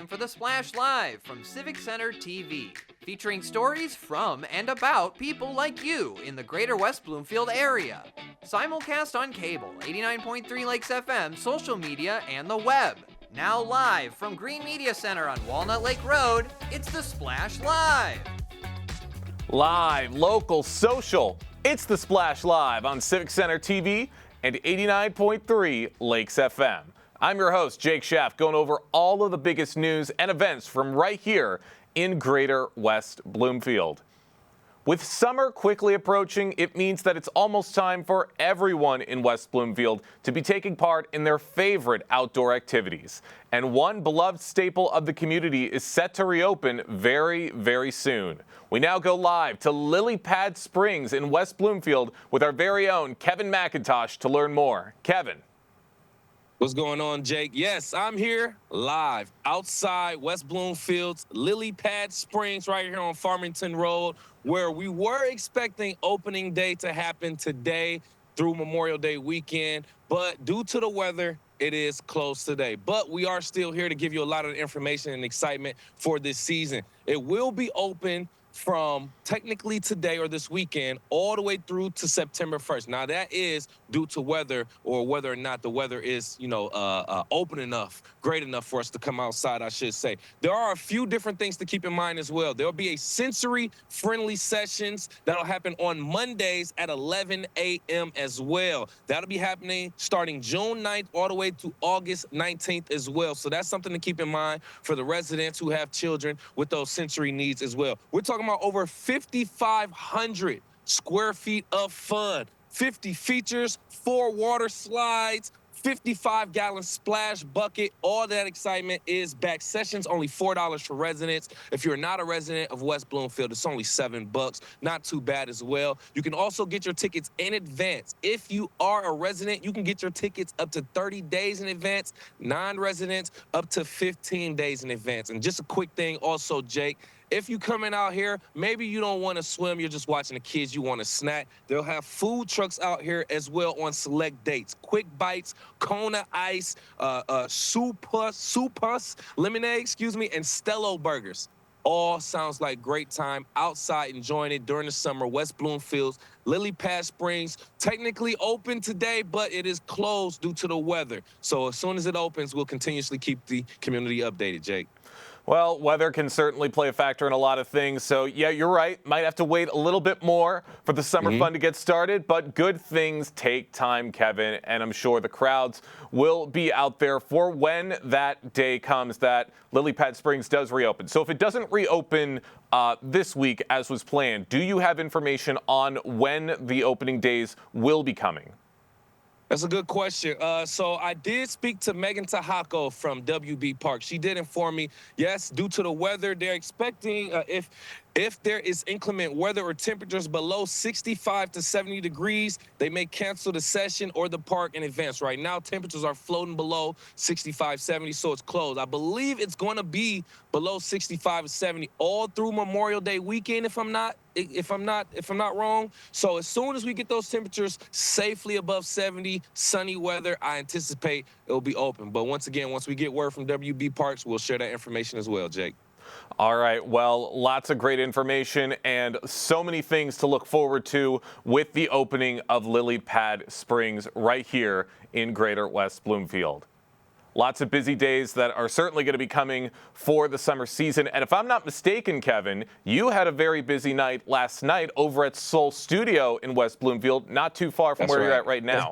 time for the Splash Live from Civic Center TV, featuring stories from and about people like you in the greater West Bloomfield area. Simulcast on cable, 89.3 Lakes FM, social media, and the web. Now live from Green Media Center on Walnut Lake Road, it's the Splash Live. Live, local, social. It's the Splash Live on Civic Center TV and 89.3 Lakes FM. I'm your host, Jake Schaff, going over all of the biggest news and events from right here in greater West Bloomfield. With summer quickly approaching, it means that it's almost time for everyone in West Bloomfield to be taking part in their favorite outdoor activities. And one beloved staple of the community is set to reopen very, very soon. We now go live to Lily Pad Springs in West Bloomfield with our very own Kevin McIntosh to learn more. Kevin. What's going on, Jake? Yes, I'm here live outside West Bloomfield's Lily Pad Springs right here on Farmington Road, where we were expecting opening day to happen today through Memorial Day weekend, but due to the weather, it is closed today. But we are still here to give you a lot of information and excitement for this season. It will be open from technically today or this weekend all the way through to September 1st. Now that is due to weather, or whether or not the weather is, open enough, great enough for us to come outside, I should say. There are a few different things to keep in mind as well. There'll be a sensory-friendly sessions that'll happen on Mondays at 11 a.m. as well. That'll be happening starting June 9th all the way to August 19th as well. So that's something to keep in mind for the residents who have children with those sensory needs as well. We're talking about over 5,500 square feet of fun, 50 features, 4 water slides, 55-gallon splash bucket. All that excitement is back. Sessions only $4 for residents. If you're not a resident of West Bloomfield, it's only $7. Not too bad as well. You can also get your tickets in advance. If you are a resident, you can get your tickets up to 30 days in advance. Non-residents, up to 15 days in advance. And just a quick thing also, Jake, if you coming out here, maybe you don't want to swim, you're just watching the kids, you want to snack, they'll have food trucks out here as well on select dates. Quick Bites, Kona Ice, Supus, Lemonade, and Stello Burgers. All sounds like great time outside enjoying it during the summer. West Bloomfield's Lily Pad Springs, technically open today, but it is closed due to the weather. So as soon as it opens, we'll continuously keep the community updated, Jake. Well, weather can certainly play a factor in a lot of things. So, yeah, you're right. Might have to wait a little bit more for the summer fun to get started. But good things take time, Kevin. And I'm sure the crowds will be out there for when that day comes that Lily Pad Springs does reopen. So if it doesn't reopen this week as was planned, do you have information on when the opening days will be coming? That's a good question. So I did speak to Megan Tahako from WB Park. She did inform me, yes, due to the weather, they're expecting if there is inclement weather or temperatures below 65 to 70 degrees, they may cancel the session or the park in advance. Right now, temperatures are floating below 65, 70, so it's closed. I believe it's going to be below 65 to 70 all through Memorial Day weekend, if I'm not wrong. So as soon as we get those temperatures safely above 70, sunny weather, I anticipate it'll be open. But once again, once we get word from WB Parks, we'll share that information as well, Jake. All right. Well, lots of great information and so many things to look forward to with the opening of Lily Pad Springs right here in greater West Bloomfield. Lots of busy days that are certainly going to be coming for the summer season. And if I'm not mistaken, Kevin, you had a very busy night last night over at Soul Studio in West Bloomfield, not too far from where you're at right now.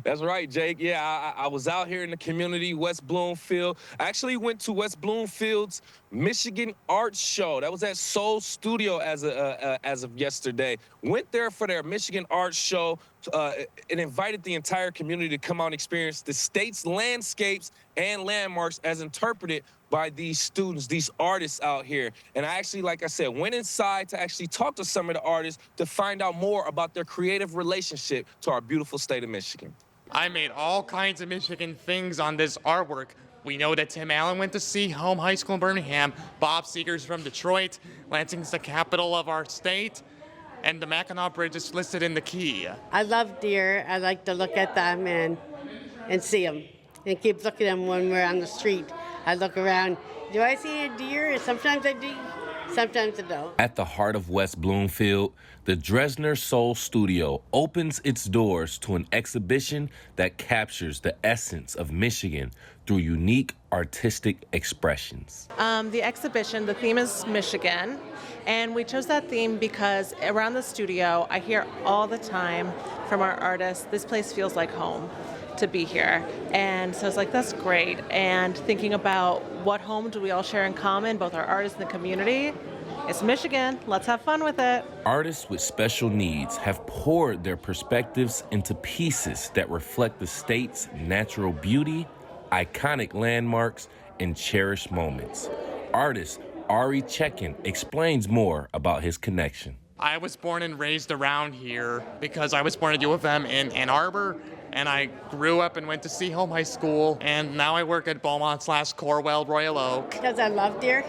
That's right, Jake. Yeah, I was out here in the community, West Bloomfield. I actually went to West Bloomfield's Michigan Art Show. That was at Soul Studio as of yesterday. Went there for their Michigan Art Show. It invited the entire community to come out and experience the state's landscapes and landmarks as interpreted by these students, these artists out here. And I actually, like I said, went inside to actually talk to some of the artists to find out more about their creative relationship to our beautiful state of Michigan. I made all kinds of Michigan things on this artwork. We know that Tim Allen went to see Home High School in Birmingham, Bob Seger's from Detroit, Lansing's the capital of our state, and the Mackinac Bridge is listed in the key. I love deer. I like to look at them and see them and keep looking at them when we're on the street. I look around. Do I see a deer? Sometimes I do. Sometimes I don't. At the heart of West Bloomfield, the Dresdner Soul Studio opens its doors to an exhibition that captures the essence of Michigan through unique artistic expressions. The exhibition, the theme is Michigan, and we chose that theme because around the studio, I hear all the time from our artists, this place feels like home to be here. And so it's like, that's great. And thinking about what home do we all share in common, both our artists and the community, it's Michigan. Let's have fun with it. Artists with special needs have poured their perspectives into pieces that reflect the state's natural beauty, iconic landmarks, and cherished moments. Artist Ari Chekin explains more about his connection. I was born and raised around here because I was born at U of M in Ann Arbor, and I grew up and went to Seaholm High School, and now I work at Beaumont/Corwell Royal Oak. Because I love deer.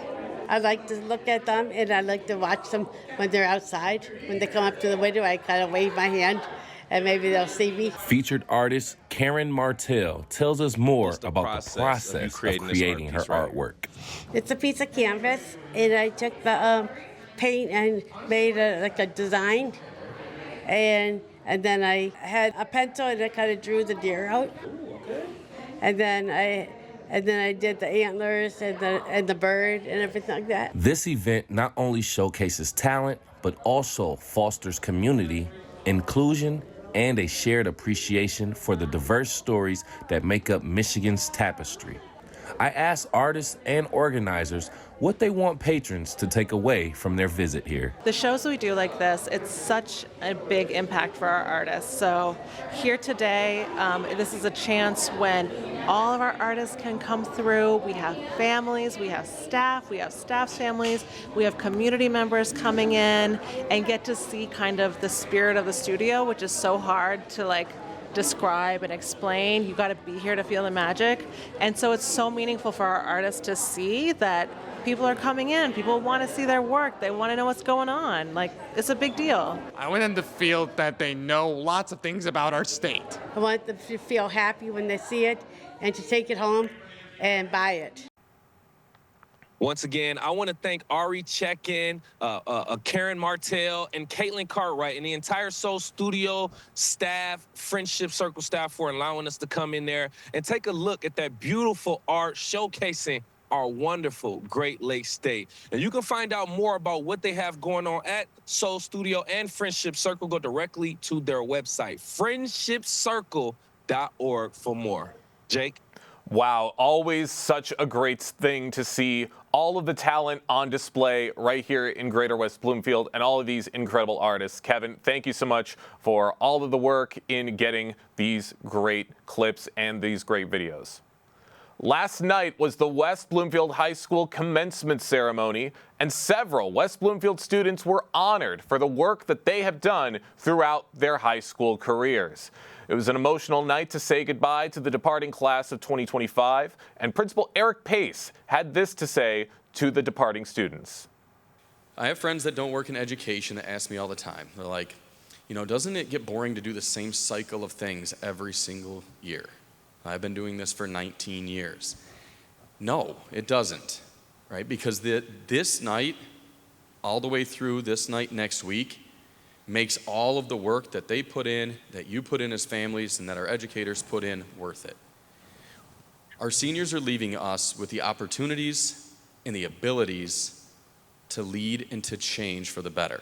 I like to look at them, and I like to watch them when they're outside. When they come up to the window, I kind of wave my hand, and maybe they'll see me. Featured artist Karen Martell tells us more about the process of creating her artwork. It's a piece of canvas, and I took the paint and made like a design, and then I had a pencil and I kind of drew the deer out, and then I did the antlers and the bird and everything like that. This event not only showcases talent, but also fosters community, inclusion, and a shared appreciation for the diverse stories that make up Michigan's tapestry. I asked artists and organizers what they want patrons to take away from their visit here. The shows we do like this, it's such a big impact for our artists. So here today, this is a chance when all of our artists can come through. We have families, we have staff's families, we have community members coming in and get to see kind of the spirit of the studio, which is so hard to describe and explain. You got to be here to feel the magic. And so it's so meaningful for our artists to see that people are coming in, people want to see their work, they want to know what's going on. It's a big deal. I want them to feel that they know lots of things about our state. I want them to feel happy when they see it and to take it home and buy it. Once again, I want to thank Ari Chekin, Karen Martell, and Caitlin Cartwright, and the entire Soul Studio staff, Friendship Circle staff, for allowing us to come in there and take a look at that beautiful art showcasing our wonderful Great Lakes state. And you can find out more about what they have going on at Soul Studio and Friendship Circle. Go directly to their website, friendshipcircle.org, for more. Jake? Wow, always such a great thing to see all of the talent on display right here in Greater West Bloomfield and all of these incredible artists. Kevin, thank you so much for all of the work in getting these great clips and these great videos. Last night was the West Bloomfield High School commencement ceremony, and several West Bloomfield students were honored for the work that they have done throughout their high school careers. It was an emotional night to say goodbye to the departing class of 2025, and Principal Eric Pace had this to say to the departing students. I have friends that don't work in education that ask me all the time. They're like, doesn't it get boring to do the same cycle of things every single year? I've been doing this for 19 years. No, it doesn't, right? Because this night, all the way through this night next week, makes all of the work that they put in, that you put in as families, and that our educators put in worth it. Our seniors are leaving us with the opportunities and the abilities to lead and to change for the better.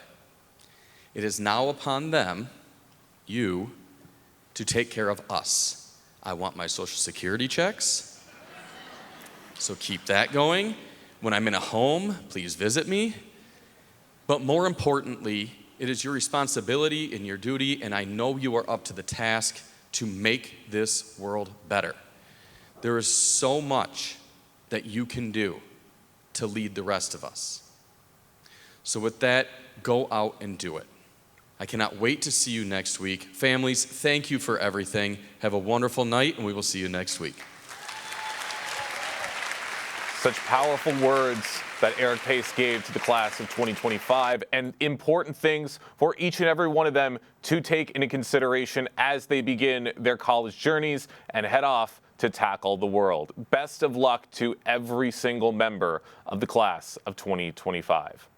It is now upon them, you, to take care of us. I want my Social Security checks, so keep that going. When I'm in a home, please visit me. But more importantly, it is your responsibility and your duty, and I know you are up to the task to make this world better. There is so much that you can do to lead the rest of us. So with that, go out and do it. I cannot wait to see you next week. Families, thank you for everything. Have a wonderful night, and we will see you next week. Such powerful words that Eric Pace gave to the class of 2025, and important things for each and every one of them to take into consideration as they begin their college journeys and head off to tackle the world. Best of luck to every single member of the class of 2025.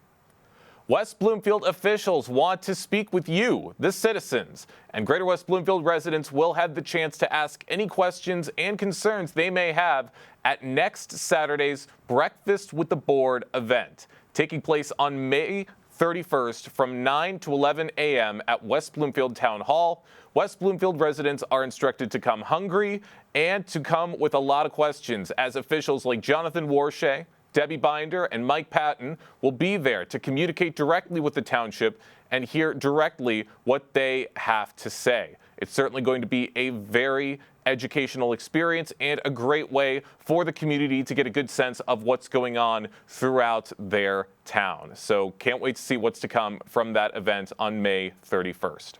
West Bloomfield officials want to speak with you, the citizens, and Greater West Bloomfield residents will have the chance to ask any questions and concerns they may have at next Saturday's Breakfast with the Board event, taking place on May 31st from 9 to 11 a.m. at West Bloomfield Town Hall. West Bloomfield residents are instructed to come hungry and to come with a lot of questions, as officials like Jonathan Warshay, Debbie Binder, and Mike Patton will be there to communicate directly with the township and hear directly what they have to say. It's certainly going to be a very educational experience and a great way for the community to get a good sense of what's going on throughout their town. So can't wait to see what's to come from that event on May 31st.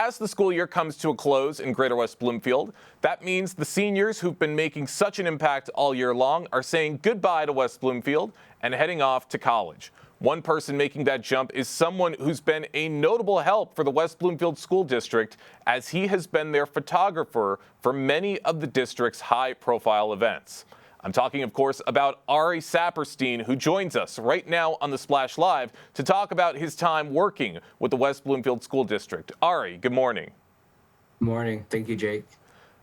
As the school year comes to a close in Greater West Bloomfield, that means the seniors who've been making such an impact all year long are saying goodbye to West Bloomfield and heading off to college. One person making that jump is someone who's been a notable help for the West Bloomfield School District, as he has been their photographer for many of the district's high-profile events. I'm talking, of course, about Ari Saperstein, who joins us right now on the Splash Live to talk about his time working with the West Bloomfield School District. Ari, good morning. Good morning. Thank you, Jake.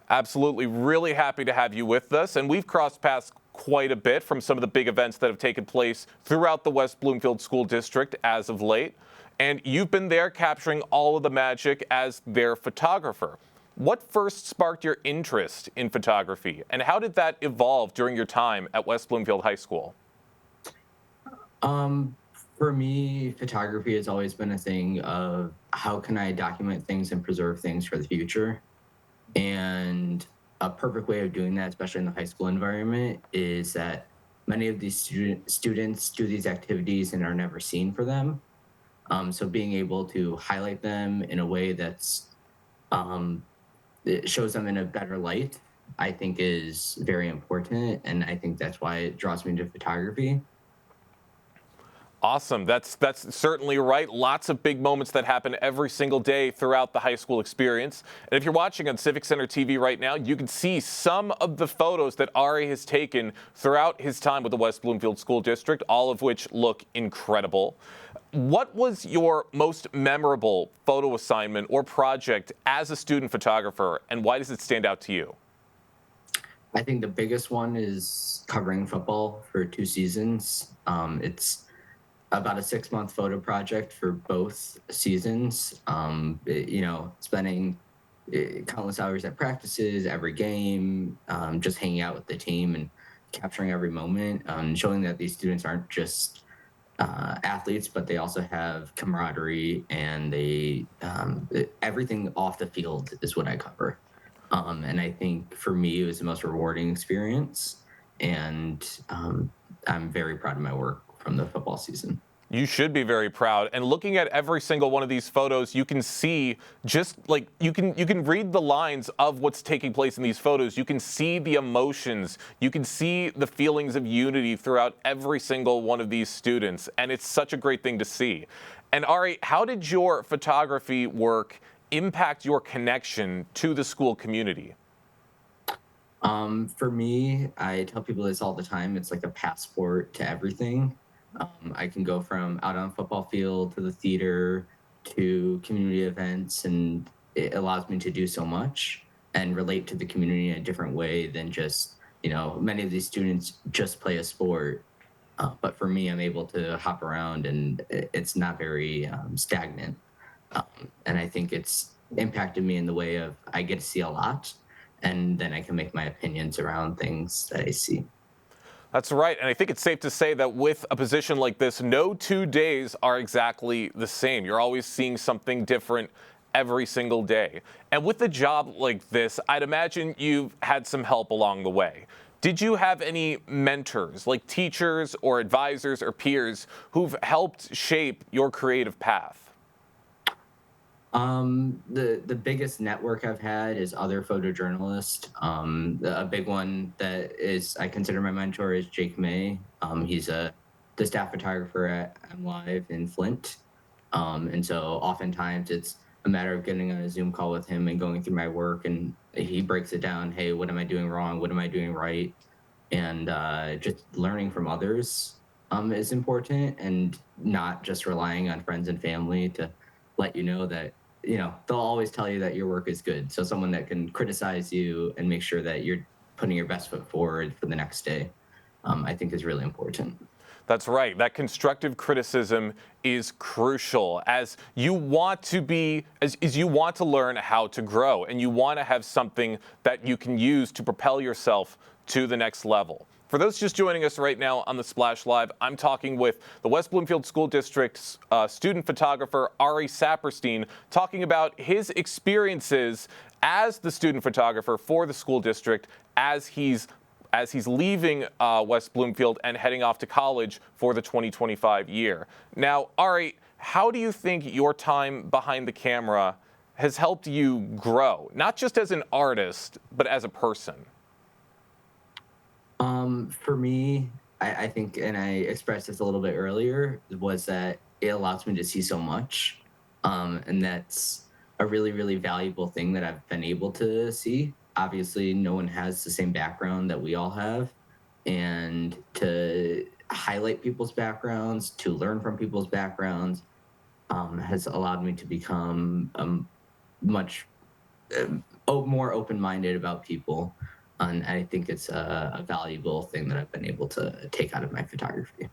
Absolutely. Really happy to have you with us. And we've crossed paths quite a bit from some of the big events that have taken place throughout the West Bloomfield School District as of late. And you've been there capturing all of the magic as their photographer. What first sparked your interest in photography, and how did that evolve during your time at West Bloomfield High School? For me, photography has always been a thing of how can I document things and preserve things for the future. And a perfect way of doing that, especially in the high school environment, is that many of these students do these activities and are never seen for them. So being able to highlight them in a way that's it shows them in a better light, I think is very important. And I think that's why it draws me to photography. Awesome. That's certainly right. Lots of big moments that happen every single day throughout the high school experience. And if you're watching on Civic Center TV right now, you can see some of the photos that Ari has taken throughout his time with the West Bloomfield School District, all of which look incredible. What was your most memorable photo assignment or project as a student photographer, and why does it stand out to you? I think the biggest one is covering football for 2 seasons. It's about a 6-month photo project for both seasons. Spending countless hours at practices, every game, just hanging out with the team and capturing every moment, showing that these students aren't just athletes, but they also have camaraderie, and everything off the field is what I cover. And I think for me, it was the most rewarding experience, and I'm very proud of my work from the football season. You should be very proud. And looking at every single one of these photos, you can see just like you can read the lines of what's taking place in these photos. You can see the emotions. You can see the feelings of unity throughout every single one of these students. And it's such a great thing to see. And Ari, how did your photography work impact your connection to the school community? For me, I tell people this all the time. It's like a passport to everything. I can go from out on football field to the theater to community events, and it allows me to do so much and relate to the community in a different way than just, many of these students just play a sport. But for me, I'm able to hop around, and it's not very stagnant. And I think it's impacted me in the way of I get to see a lot, and then I can make my opinions around things that I see. That's right. And I think it's safe to say that with a position like this, no 2 days are exactly the same. You're always seeing something different every single day. And with a job like this, I'd imagine you've had some help along the way. Did you have any mentors, like teachers or advisors or peers, who've helped shape your creative path? The biggest network I've had is other photojournalists. A big one that I consider my mentor is Jake May. He's the staff photographer at MLive in Flint. And so oftentimes it's a matter of getting on a Zoom call with him and going through my work and he breaks it down. Hey, what am I doing wrong? What am I doing right? And just learning from others is important, and not just relying on friends and family to let you know that, they'll always tell you that your work is good. So someone that can criticize you and make sure that you're putting your best foot forward for the next day, I think is really important. That's right. That constructive criticism is crucial, as you want to you want to learn how to grow, and you want to have something that you can use to propel yourself to the next level. For those just joining us right now on the Splash Live, I'm talking with the West Bloomfield School District's student photographer, Ari Saperstein, talking about his experiences as the student photographer for the school district as he's leaving West Bloomfield and heading off to college for the 2025 year. Now, Ari, how do you think your time behind the camera has helped you grow, not just as an artist, but as a person? For me, I think, and I expressed this a little bit earlier, was that it allows me to see so much. And that's a really, really valuable thing that I've been able to see. Obviously, no one has the same background that we all have. And to highlight people's backgrounds, to learn from people's backgrounds, has allowed me to become much more open-minded about people. And I think it's a valuable thing that I've been able to take out of my photography.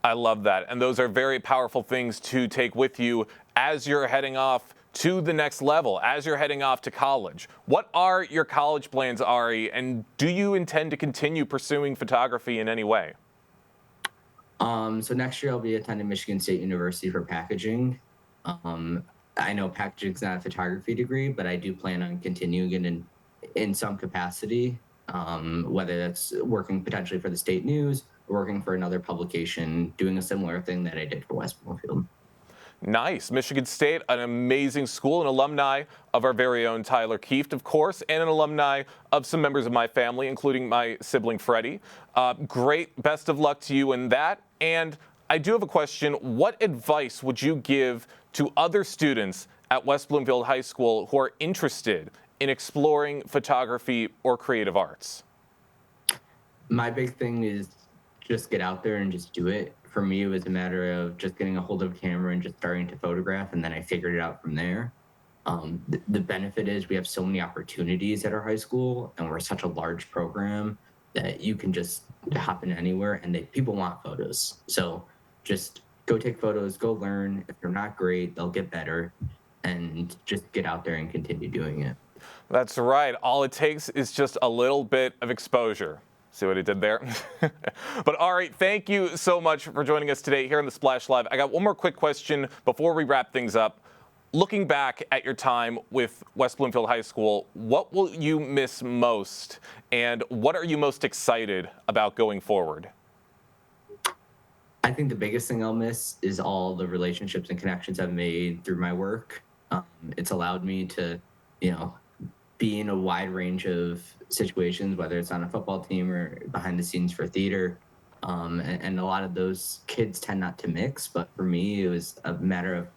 I love that. And those are very powerful things to take with you as you're heading off to the next level, as you're heading off to college. What are your college plans, Ari? And do you intend to continue pursuing photography in any way? So next year I'll be attending Michigan State University for packaging. I know packaging is not a photography degree, but I do plan on continuing it in some capacity, whether that's working potentially for the state news, or working for another publication, doing a similar thing that I did for West Bloomfield. Nice. Michigan State, an amazing school, an alumni of our very own Tyler Kieft, of course, and an alumni of some members of my family, including my sibling Freddie. Great. Best of luck to you in that. And I do have a question. What advice would you give to other students at West Bloomfield High School who are interested in exploring photography or creative arts? My big thing is just get out there and just do it. For me, it was a matter of just getting a hold of a camera and just starting to photograph, and then I figured it out from there. The benefit is we have so many opportunities at our high school, and we're such a large program that you can just hop in anywhere, and people want photos. So just go take photos, go learn. If they're not great, they'll get better, and just get out there and continue doing it. That's right. All it takes is just a little bit of exposure. See what he did there? But Ari, thank you so much for joining us today here on the Splash Live. I got one more quick question before we wrap things up. Looking back at your time with West Bloomfield High School, what will you miss most, and what are you most excited about going forward? I think the biggest thing I'll miss is all the relationships and connections I've made through my work. It's allowed me to, be in a wide range of situations, whether it's on a football team or behind the scenes for theater. And a lot of those kids tend not to mix, but for me, it was a matter of,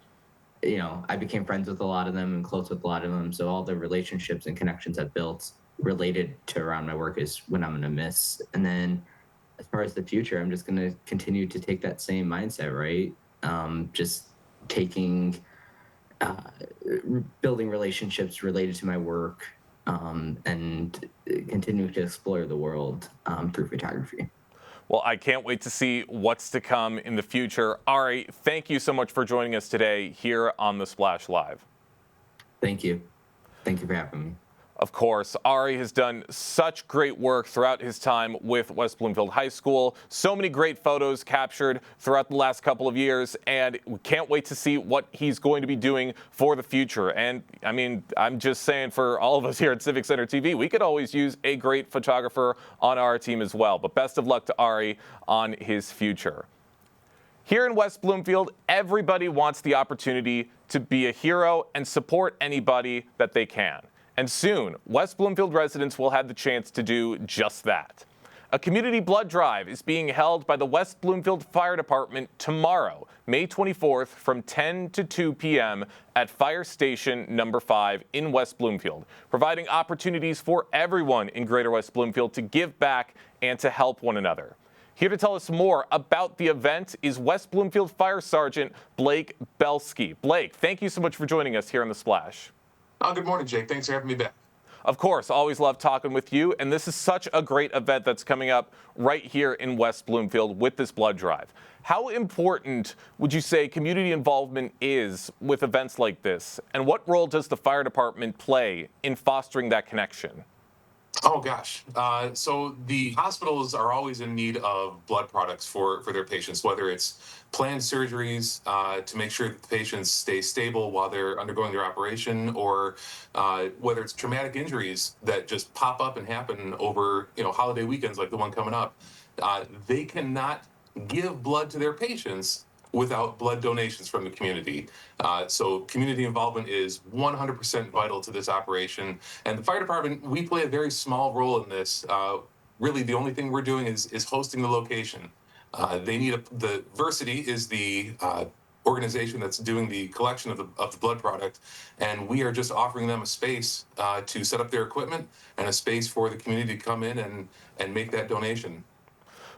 I became friends with a lot of them and close with a lot of them. So all the relationships and connections I've built related to around my work is what I'm going to miss. And then as far as the future, I'm just going to continue to take that same mindset, right? Just taking, building relationships related to my work, and continuing to explore the world through photography. Well, I can't wait to see what's to come in the future. Ari, thank you so much for joining us today here on the Splash Live. Thank you. Thank you for having me. Of course, Ari has done such great work throughout his time with West Bloomfield High School. So many great photos captured throughout the last couple of years, and we can't wait to see what he's going to be doing for the future. And I mean, I'm just saying, for all of us here at Civic Center TV, we could always use a great photographer on our team as well. But best of luck to Ari on his future. Here in West Bloomfield, everybody wants the opportunity to be a hero and support anybody that they can. And soon, West Bloomfield residents will have the chance to do just that. A community blood drive is being held by the West Bloomfield Fire Department tomorrow, May 24th from 10 to 2 p.m. at Fire Station number 5 in West Bloomfield, providing opportunities for everyone in Greater West Bloomfield to give back and to help one another. Here to tell us more about the event is West Bloomfield Fire Sergeant Blake Belsky. Blake, thank you so much for joining us here on The Splash. Good morning, Jake. Thanks for having me back. Of course, always love talking with you, and this is such a great event that's coming up right here in West Bloomfield with this blood drive. How important would you say community involvement is with events like this, and what role does the fire department play in fostering that connection? Oh, gosh. So the hospitals are always in need of blood products for their patients, whether it's planned surgeries to make sure that the patients stay stable while they're undergoing their operation, or whether it's traumatic injuries that just pop up and happen over, holiday weekends like the one coming up. They cannot give blood to their patients without blood donations from the community. So community involvement is 100% vital to this operation. And the fire department, we play a very small role in this. Really, the only thing we're doing is hosting the location. The Versity is the organization that's doing the collection of the blood product, and we are just offering them a space to set up their equipment and a space for the community to come in and make that donation.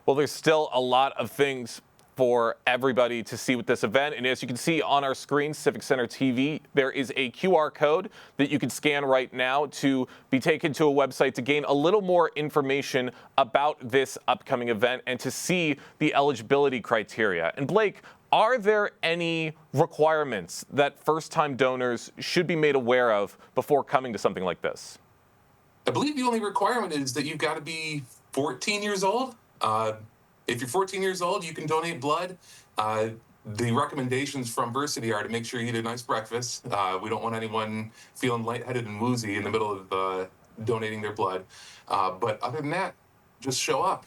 Well, there's still a lot of things for everybody to see with this event. And as you can see on our screen, Civic Center TV, there is a QR code that you can scan right now to be taken to a website to gain a little more information about this upcoming event and to see the eligibility criteria. And Blake, are there any requirements that first-time donors should be made aware of before coming to something like this? I believe the only requirement is that you've got to be 14 years old. If you're 14 years old, you can donate blood. The recommendations from Versity are to make sure you eat a nice breakfast. We don't want anyone feeling lightheaded and woozy in the middle of donating their blood. But other than that, just show up.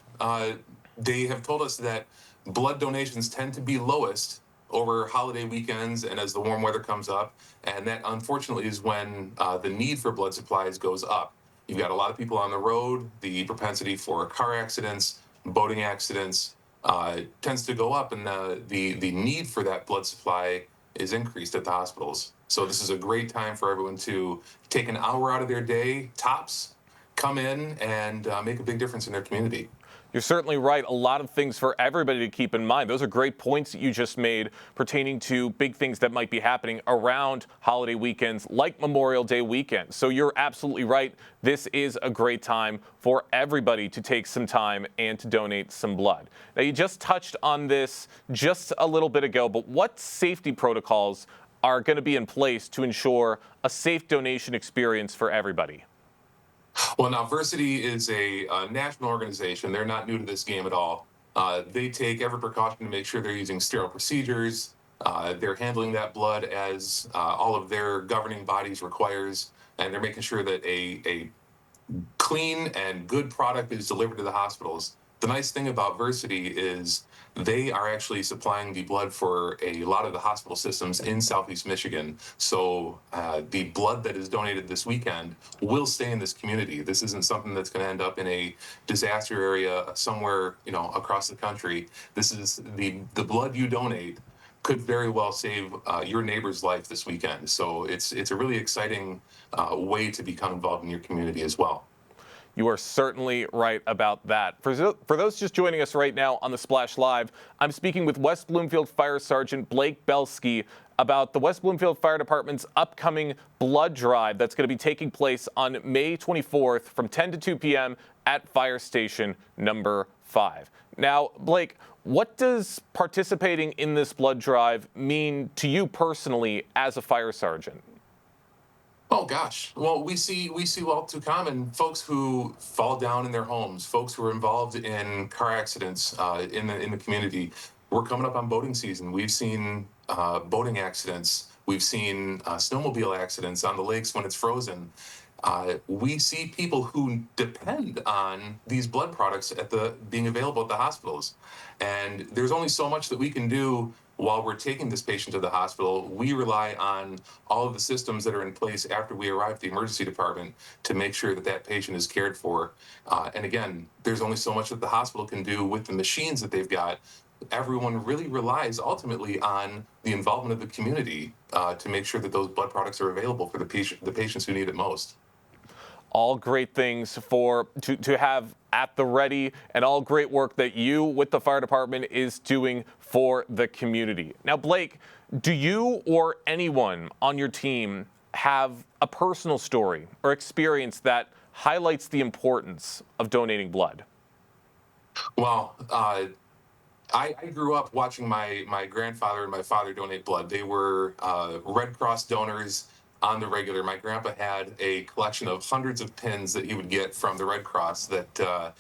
They have told us that blood donations tend to be lowest over holiday weekends and as the warm weather comes up. And that, unfortunately, is when the need for blood supplies goes up. You've got a lot of people on the road. The propensity for car accidents, boating accidents tends to go up, and the need for that blood supply is increased at the hospitals. So this is a great time for everyone to take an hour out of their day, tops, come in and make a big difference in their community. You're certainly right. A lot of things for everybody to keep in mind. Those are great points that you just made pertaining to big things that might be happening around holiday weekends like Memorial Day weekend. So you're absolutely right. This is a great time for everybody to take some time and to donate some blood. Now, you just touched on this just a little bit ago, but what safety protocols are going to be in place to ensure a safe donation experience for everybody? Well, now, Versity is a national organization. They're not new to this game at all. They take every precaution to make sure they're using sterile procedures. They're handling that blood as all of their governing bodies requires, and they're making sure that a clean and good product is delivered to the hospitals. The nice thing about Versity is they are actually supplying the blood for a lot of the hospital systems in Southeast Michigan. So the blood that is donated this weekend will stay in this community. This isn't something that's going to end up in a disaster area somewhere, across the country. This is the blood you donate could very well save your neighbor's life this weekend. So it's a really exciting way to become involved in your community as well. You are certainly right about that. For those just joining us right now on the Splash Live, I'm speaking with West Bloomfield Fire Sergeant Blake Belsky about the West Bloomfield Fire Department's upcoming blood drive that's going to be taking place on May 24th from 10 to 2 p.m. at Fire Station number 5. Now, Blake, what does participating in this blood drive mean to you personally as a fire sergeant? Oh gosh. Well, we see all too common folks who fall down in their homes, folks who are involved in car accidents in the community. We're coming up on boating season. We've seen boating accidents. We've seen snowmobile accidents on the lakes when it's frozen. We see people who depend on these blood products being available at the hospitals. And there's only so much that we can do while we're taking this patient to the hospital, we rely on all of the systems that are in place after we arrive at the emergency department to make sure that that patient is cared for. And again, there's only so much that the hospital can do with the machines that they've got. Everyone really relies ultimately on the involvement of the community to make sure that those blood products are available for the patients who need it most. All great things to have at the ready, and all great work that you with the fire department is doing for the community. Now, Blake, do you or anyone on your team have a personal story or experience that highlights the importance of donating blood? Well, I grew up watching my grandfather and my father donate blood. They were Red Cross donors on the regular. My grandpa had a collection of hundreds of pins that he would get from the Red Cross that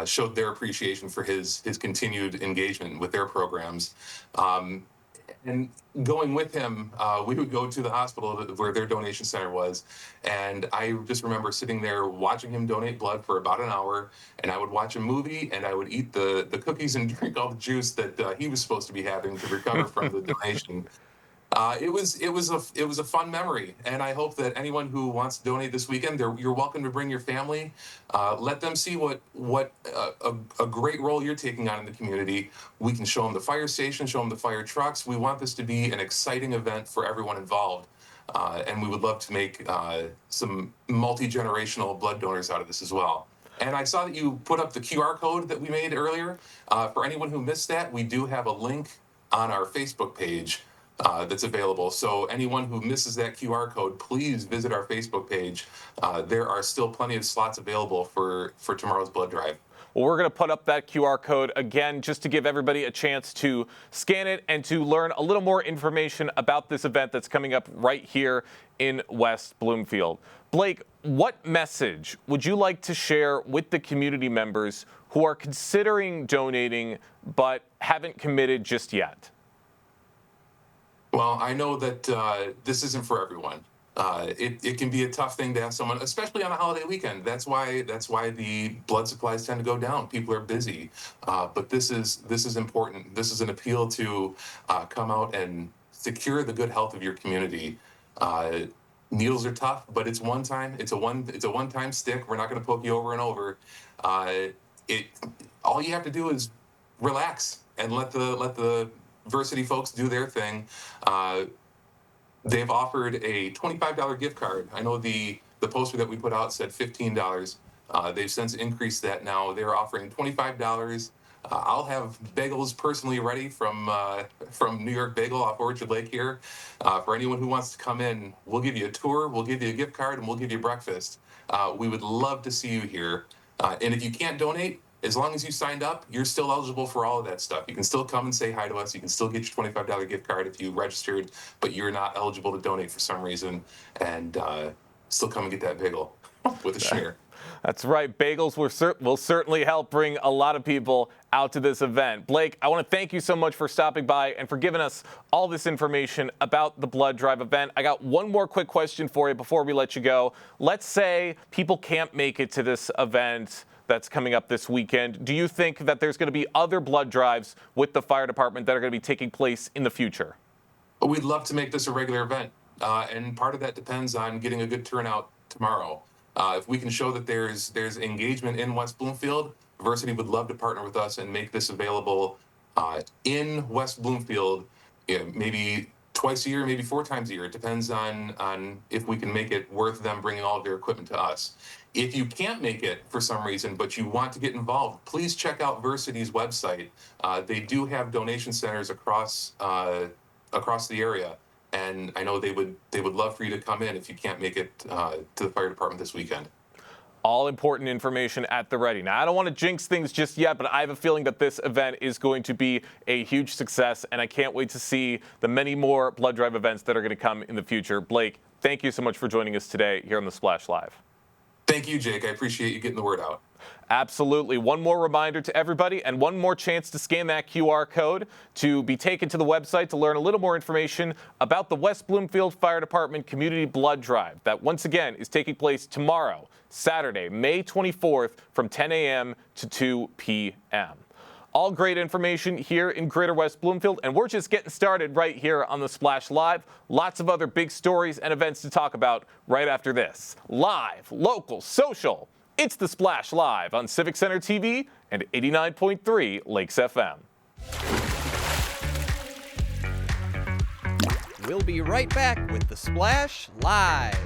showed their appreciation for his continued engagement with their programs. And going with him, we would go to the hospital where their donation center was. And I just remember sitting there watching him donate blood for about an hour. And I would watch a movie and I would eat the cookies and drink all the juice that he was supposed to be having to recover from the donation. It was a fun memory, and I hope that anyone who wants to donate this weekend, you're welcome to bring your family. Let them see what a great role you're taking on in the community. We can show them the fire station, show them the fire trucks. We want this to be an exciting event for everyone involved, and we would love to make some multi-generational blood donors out of this as well. And I saw that you put up the QR code that we made earlier. For anyone who missed that, we do have a link on our Facebook page that's available. So anyone who misses that QR code, please visit our Facebook page. There are still plenty of slots available for tomorrow's blood drive. Well, we're going to put up that QR code again just to give everybody a chance to scan it and to learn a little more information about this event that's coming up right here in West Bloomfield. Blake, what message would you like to share with the community members who are considering donating but haven't committed just yet? Well, I know that this isn't for everyone. It can be a tough thing to have someone, especially on a holiday weekend. That's why the blood supplies tend to go down. People are busy, but this is important. This is an appeal to come out and secure the good health of your community. Needles are tough, but it's one time. It's a one-time stick. We're not going to poke you over and over. All you have to do is relax and let the Versity folks do their thing. They've offered a $25 gift card. I know the poster that we put out said $15. They've since increased that now. They're offering $25. I'll have bagels personally ready from New York Bagel off Orchard Lake here. For anyone who wants to come in, we'll give you a tour, we'll give you a gift card, and we'll give you breakfast. We would love to see you here. And if you can't donate, as long as you signed up, you're still eligible for all of that stuff. You can still come and say hi to us. You can still get your $25 gift card if you registered, but you're not eligible to donate for some reason, and still come and get that bagel with a schmear. That's right. Bagels will certainly help bring a lot of people out to this event. Blake, I want to thank you so much for stopping by and for giving us all this information about the blood drive event. I got one more quick question for you before we let you go. Let's say people can't make it to this event that's coming up this weekend. Do you think that there's going to be other blood drives with the fire department that are going to be taking place in the future? We'd love to make this a regular event, and part of that depends on getting a good turnout tomorrow. If we can show that there's engagement in West Bloomfield, Versity would love to partner with us and make this available in West Bloomfield, maybe twice a year, maybe 4 times a year. It depends on if we can make it worth them bringing all of their equipment to us. If you can't make it for some reason, but you want to get involved, please check out Versity's website. They do have donation centers across the area, and I know they would love for you to come in if you can't make it to the fire department this weekend. All important information at the ready. Now, I don't want to jinx things just yet, but I have a feeling that this event is going to be a huge success, and I can't wait to see the many more blood drive events that are going to come in the future. Blake, thank you so much for joining us today here on the Splash Live. Thank you, Jake. I appreciate you getting the word out. Absolutely. One more reminder to everybody and one more chance to scan that QR code to be taken to the website to learn a little more information about the West Bloomfield Fire Department Community Blood Drive that once again is taking place tomorrow, Saturday, May 24th from 10 a.m. to 2 p.m. All great information here in Greater West Bloomfield, and we're just getting started right here on the Splash Live. Lots of other big stories and events to talk about right after this. Live, local, social. It's the Splash Live on Civic Center TV and 89.3 Lakes FM. We'll be right back with the Splash Live.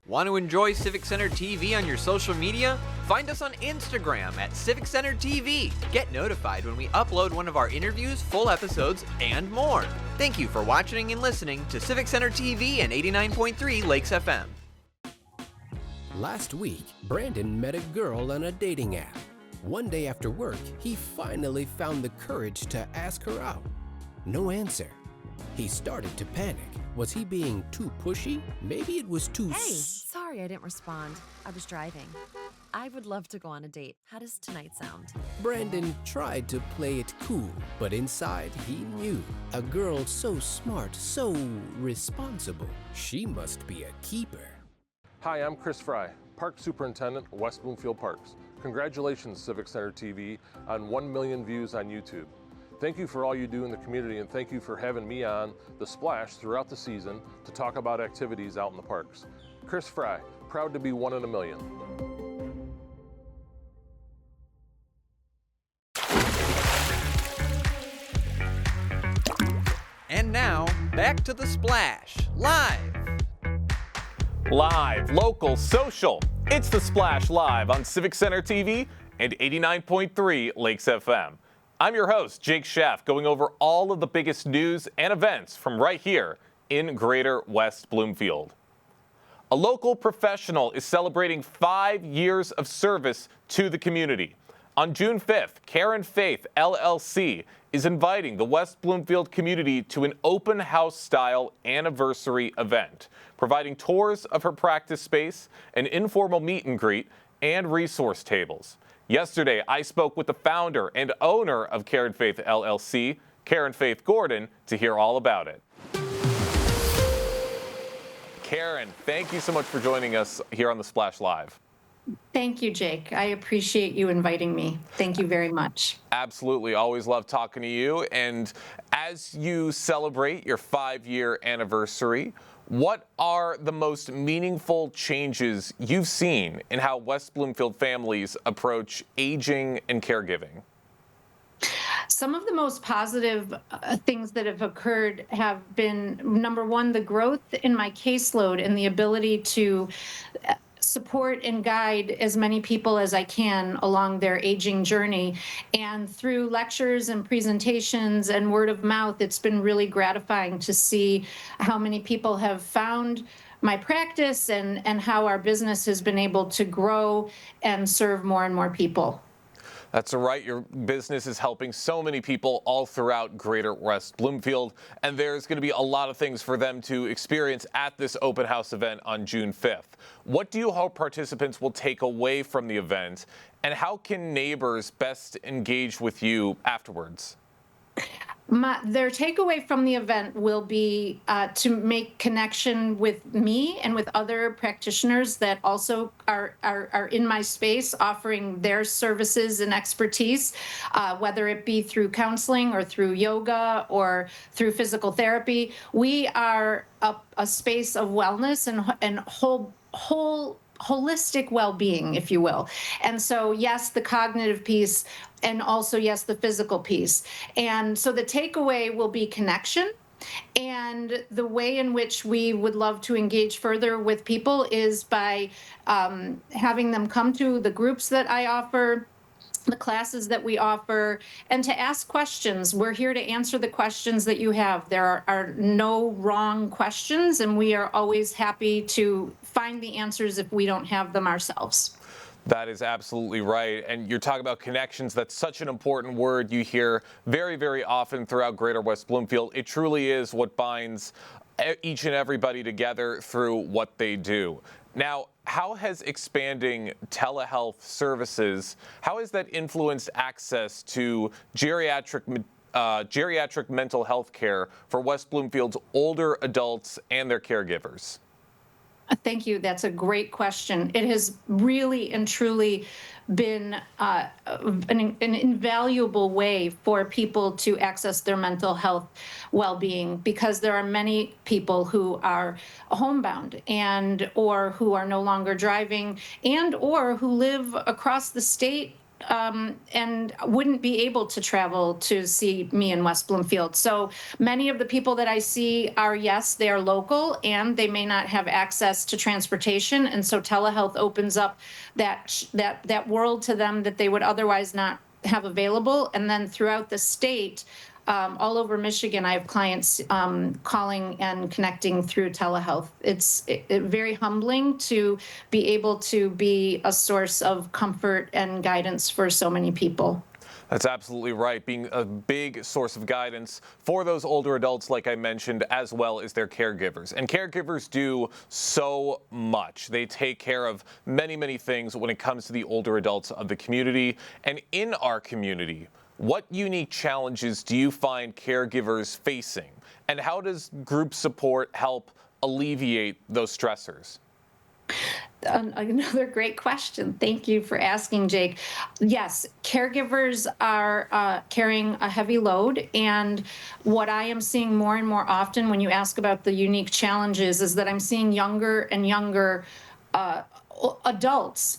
Want to enjoy Civic Center TV on your social media? Find us on Instagram at Civic Center TV. Get notified when we upload one of our interviews, full episodes, and more. Thank you for watching and listening to Civic Center TV and 89.3 Lakes FM. Last week, Brandon met a girl on a dating app. One day after work, he finally found the courage to ask her out. No answer. He started to panic. Was he being too pushy? Maybe it was too... Hey, sorry I didn't respond. I was driving. I would love to go on a date. How does tonight sound? Brandon tried to play it cool, but inside he knew. A girl so smart, so responsible. She must be a keeper. Hi, I'm Chris Fry, Park Superintendent, West Bloomfield Parks. Congratulations, Civic Center TV, on 1 million views on YouTube. Thank you for all you do in the community, and thank you for having me on The Splash throughout the season to talk about activities out in the parks. Chris Fry, proud to be 1 in a million. And now, back to the Splash Live. Live, local, social. It's the Splash Live on Civic Center TV and 89.3 Lakes FM. I'm your host, Jake Schaff, going over all of the biggest news and events from right here in Greater West Bloomfield. A local professional is celebrating 5 years of service to the community. On June 5th, Karen Faith, LLC, is inviting the West Bloomfield community to an open house-style anniversary event, providing tours of her practice space, an informal meet and greet, and resource tables. Yesterday, I spoke with the founder and owner of Karen Faith LLC, Karen Faith Gordon, to hear all about it. Karen, thank you so much for joining us here on the Splash Live. Thank you, Jake. I appreciate you inviting me. Thank you very much. Absolutely. Always love talking to you. And as you celebrate your 5-year anniversary, what are the most meaningful changes you've seen in how West Bloomfield families approach aging and caregiving? Some of the most positive things that have occurred have been, number one, the growth in my caseload and the ability to support and guide as many people as I can along their aging journey. And through lectures and presentations and word of mouth, it's been really gratifying to see how many people have found my practice and how our business has been able to grow and serve more and more people. That's right. Your business is helping so many people all throughout Greater West Bloomfield, and there's going to be a lot of things for them to experience at this open house event on June 5th. What do you hope participants will take away from the event, and how can neighbors best engage with you afterwards? Their takeaway from the event will be to make connection with me and with other practitioners that also are in my space offering their services and expertise, whether it be through counseling or through yoga or through physical therapy. We are a space of wellness and holistic well-being, if you will. And so, yes, the cognitive piece, and also, yes, the physical piece. And so the takeaway will be connection. And the way in which we would love to engage further with people is by having them come to the groups that I offer, the classes that we offer, and to ask questions. We're here to answer the questions that you have. There are no wrong questions, and we are always happy to find the answers if we don't have them ourselves. That is absolutely right. And you're talking about connections. That's such an important word you hear very, very often throughout Greater West Bloomfield. It truly is what binds each and everybody together through what they do. Now, how has expanding telehealth services, how has that influenced access to geriatric mental health care for West Bloomfield's older adults and their caregivers? Thank you. That's a great question. It has really and truly been an invaluable way for people to access their mental health well-being, because there are many people who are homebound and or who are no longer driving and or who live across the state and wouldn't be able to travel to see me in West Bloomfield. So many of the people that I see are, yes, they are local and they may not have access to transportation. And so telehealth opens up that world to them that they would otherwise not have available. And then throughout the state, all over Michigan, I have clients calling and connecting through telehealth. It's very humbling to be able to be a source of comfort and guidance for so many people. That's absolutely right. Being a big source of guidance for those older adults, like I mentioned, as well as their caregivers. And caregivers do so much. They take care of many, many things when it comes to the older adults of the community. And in our community, what unique challenges do you find caregivers facing? And how does group support help alleviate those stressors? Another great question. Thank you for asking, Jake. Yes, caregivers are carrying a heavy load. And what I am seeing more and more often when you ask about the unique challenges is that I'm seeing younger and younger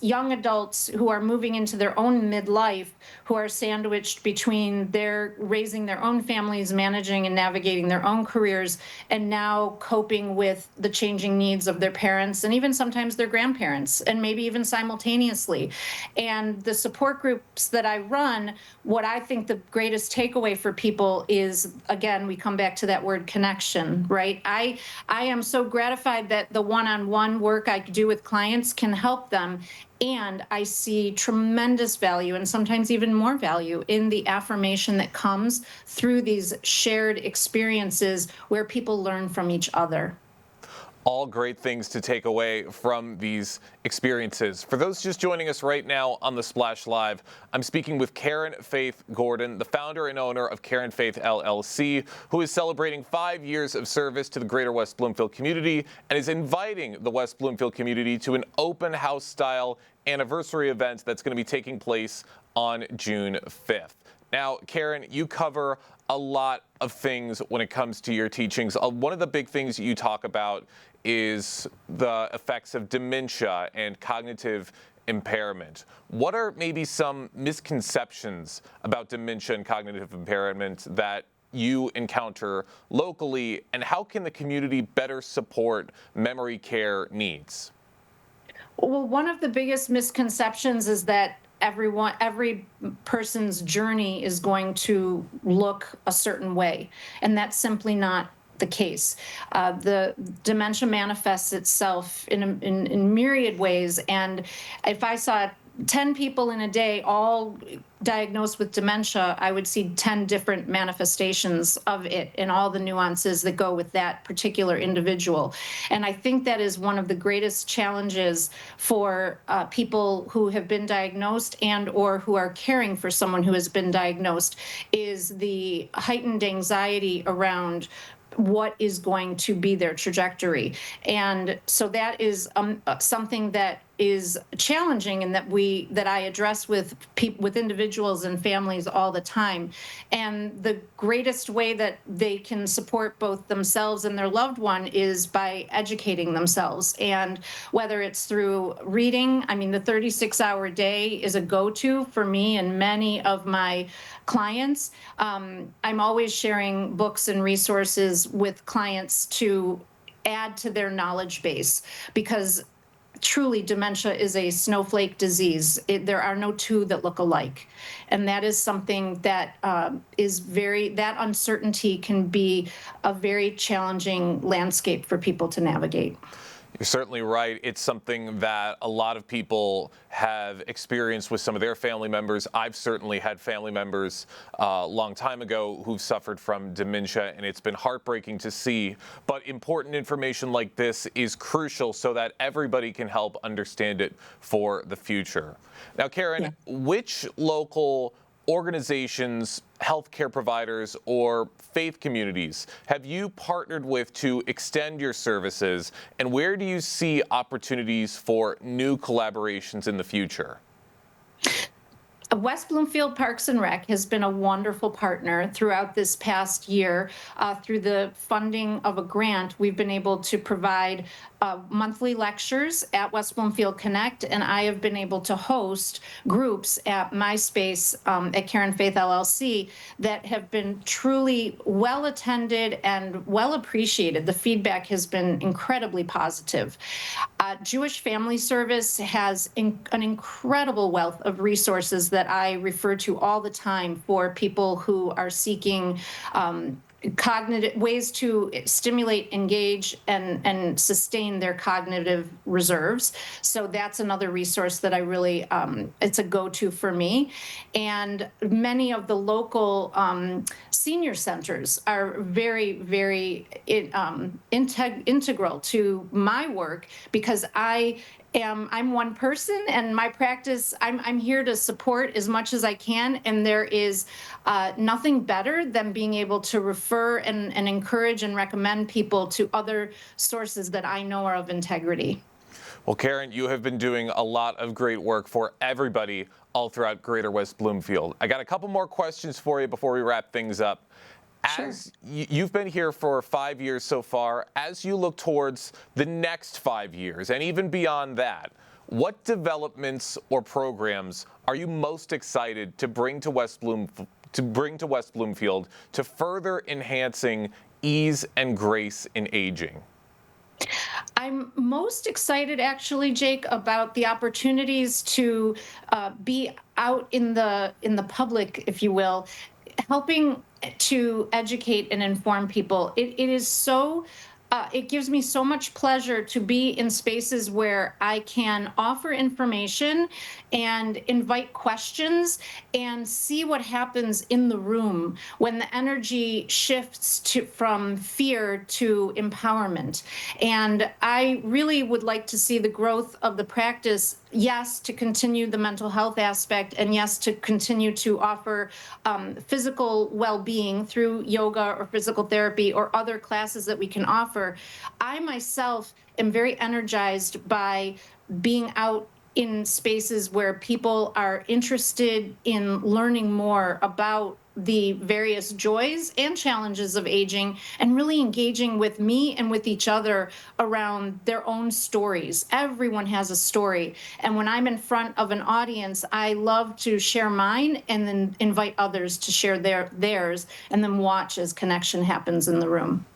young adults who are moving into their own midlife, who are sandwiched between their raising their own families, managing and navigating their own careers, and now coping with the changing needs of their parents and even sometimes their grandparents, and maybe even simultaneously. And the support groups that I run, what I think the greatest takeaway for people is, again, we come back to that word connection, right? I am so gratified that the one-on-one work I do with clients can help them. And I see tremendous value, and sometimes even more value, in the affirmation that comes through these shared experiences where people learn from each other. All great things to take away from these experiences. For those just joining us right now on the Splash Live, I'm speaking with Karen Faith Gordon, the founder and owner of Karen Faith LLC, who is celebrating 5 years of service to the greater West Bloomfield community and is inviting the West Bloomfield community to an open house style anniversary event that's going to be taking place on June 5th. Now, Karen, you cover a lot of things when it comes to your teachings. One of the big things you talk about is the effects of dementia and cognitive impairment. What are maybe some misconceptions about dementia and cognitive impairment that you encounter locally, and how can the community better support memory care needs? Well, one of the biggest misconceptions is that every person's journey is going to look a certain way, and that's simply not the case. The dementia manifests itself in myriad ways, and if I saw 10 people in a day all diagnosed with dementia, I would see 10 different manifestations of it and all the nuances that go with that particular individual. And I think that is one of the greatest challenges for people who have been diagnosed and or who are caring for someone who has been diagnosed, is the heightened anxiety around what is going to be their trajectory. And so that is something that is challenging, and that I address with individuals and families all the time. And the greatest way that they can support both themselves and their loved one is by educating themselves. And whether it's through reading, I mean, the 36-hour day is a go-to for me and many of my clients. I'm always sharing books and resources with clients to add to their knowledge base, because truly dementia is a snowflake disease. There are no two that look alike. And that is something that that uncertainty can be a very challenging landscape for people to navigate. You're certainly right. It's something that a lot of people have experienced with some of their family members. I've certainly had family members a long time ago who've suffered from dementia, and it's been heartbreaking to see. But important information like this is crucial so that everybody can help understand it for the future. Now, Karen, which local organizations, healthcare providers, or faith communities have you partnered with to extend your services, and where do you see opportunities for new collaborations in the future? West Bloomfield Parks and Rec has been a wonderful partner throughout this past year. Through the funding of a grant, we've been able to provide monthly lectures at West Bloomfield Connect, and I have been able to host groups at my space at Karen Faith LLC that have been truly well attended and well appreciated. The feedback has been incredibly positive. Jewish Family Service has an incredible wealth of resources that I refer to all the time for people who are seeking cognitive ways to stimulate, engage, and sustain their cognitive reserves. So that's another resource that I really, it's a go-to for me. And many of the local senior centers are very, very integral to my work, because I'm one person, and my practice, I'm here to support as much as I can, and there is nothing better than being able to refer and encourage and recommend people to other sources that I know are of integrity. Well, Karen, you have been doing a lot of great work for everybody all throughout Greater West Bloomfield. I got a couple more questions for you before we wrap things up. As you've been here for 5 years so far, as you look towards the next 5 years and even beyond that, what developments or programs are you most excited to bring to West Bloomfield to further enhancing ease and grace in aging? I'm most excited, actually, Jake, about the opportunities to be out in the public, if you will, helping to educate and inform people. It is so, it gives me so much pleasure to be in spaces where I can offer information and invite questions and see what happens in the room when the energy shifts from fear to empowerment. And I really would like to see the growth of the practice, yes, to continue the mental health aspect, and yes, to continue to offer physical well-being through yoga or physical therapy or other classes that we can offer. I myself am very energized by being out in spaces where people are interested in learning more about the various joys and challenges of aging, and really engaging with me and with each other around their own stories. Everyone has a story. And when I'm in front of an audience, I love to share mine and then invite others to share theirs, and then watch as connection happens in the room.